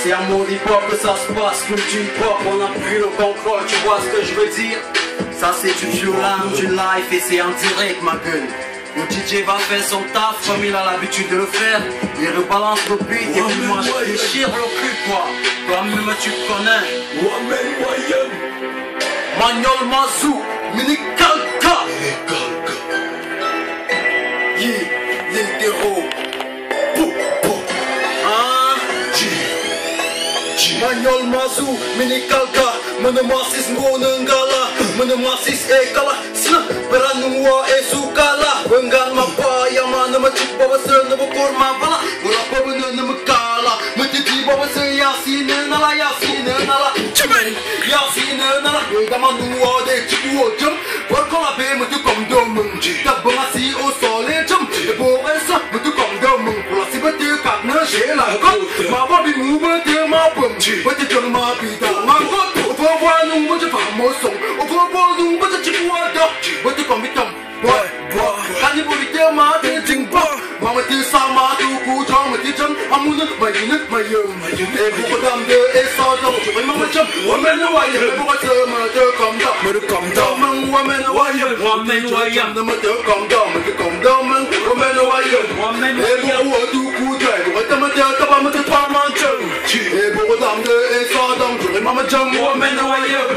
C'est à mon hip-hop que ça se passe, culture pop, on a pris le contrôle, tu vois ce que je veux dire? Ça c'est du violent, du live et c'est en direct ma gueule. Le DJ va faire son taf comme il a l'habitude de le faire. Il rebalance le beat et puis moi je déchire le cul quoi. Toi-même tu connais. Magnol Mazou, Mini Kalka. L'hétéro. Magnol Mazou, Mini Kalka. Menemarsis ngonengala, menemarsis ekala. Sina beranua esukala. Bengal mapaya mana macik bawa sana bukur mabala. Berapa benda nama kala. Mentiti bawa saya yasina nala yasina nala. Cuman yasina nala. Kita manua de cikgu jam. Berkola be mentu komdom. Tak bangasi o sole jam. Boresa mentu komdom. Pulasi betul kakna shela. Mama bingung betul mapem. Betul jangan mabita mangkot. Nung baca famosong, nung baca cipuada, baca komitam, boy, kan ibu dia mati jingpa, mama ti sama tu kujang mati jang, amun mayinut mayem, ibu kodam de esa dong, mama jam, woman wayem, ibu kata mata kamda, woman wayem, nama te kamda, woman wayem, ibu tu kujang, ibu kata mata tapa mata paman jang, ibu kodam de esa dong, mama jam, woman wayem.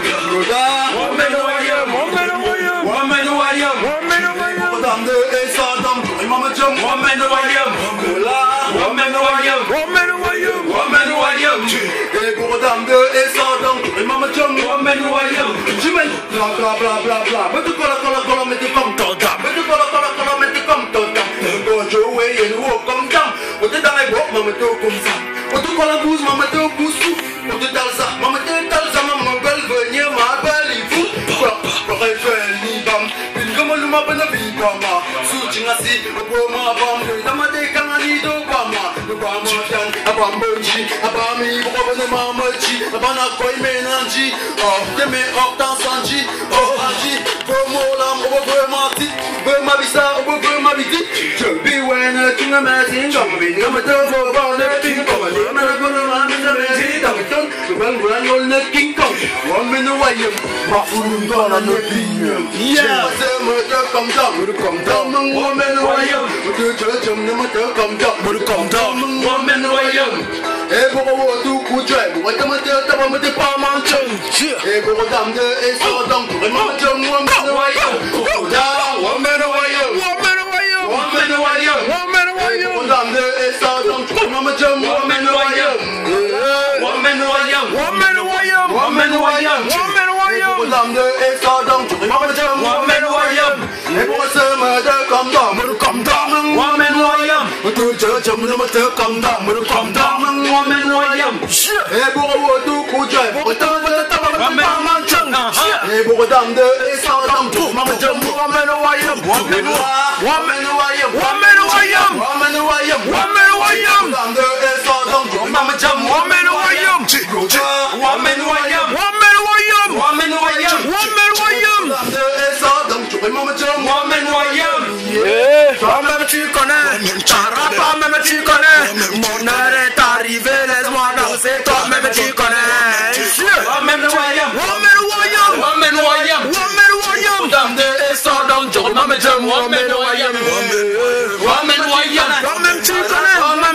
Abami, Robin Mamachi, Abana Koi Menanji, Deme Octansanji, Haji, Bomolam, Obermati, Bermabisa, Obermabiti, be when a king of Matin, I'm a devil, King Kong, I'm a good man in the Matin, the Bangran, you'll let King Kong, 1 minute away, Mafun gone on your opinion. Yeah, come down, 1 minute away, with the church, I'm never come down, 1 minute away. Ebo tu kujai, buat teman teman mesti paman ceng. Ebo dam de esok dam tu, memang ceng woman wayang. Dah, woman wayang. Ebo dam de esok dam tu, memang ceng woman wayang. Ebo dam de esok dam tu, memang ceng woman wayang. Ebo semua dah kam dam, woman wayang. Betul jam nama terkam dam, woman wayang. Ebo tu kujai, betul paman ceng. Ebo dam de esok dam tu, memang ceng woman wayang. Woman wayang. Dam de esok dam tu, memang ceng woman wayang. Dam de esok dam tu, memang ceng woman wayang. Toi-même tu connais, toi-même tu connais, mon heure est arrivée, laisse-moi danser, toi-même tu connais. Toi-même wayam, dame de essor dans le jour, maman j'aime, toi-même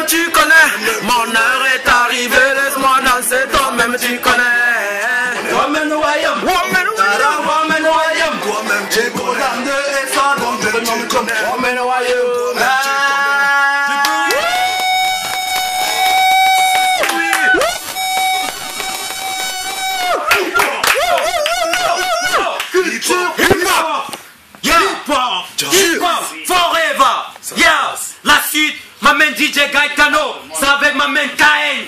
tu connais, mon heure est arrivée, laisse-moi danser, toi-même tu connais. Toi-même wayam, toi-même tu connais, dame de essor dans le jour, maman j'aime, toi-même wayam. Forever, yeah. La suite, ma main DJ Gaetano, c'est avec ma main KN.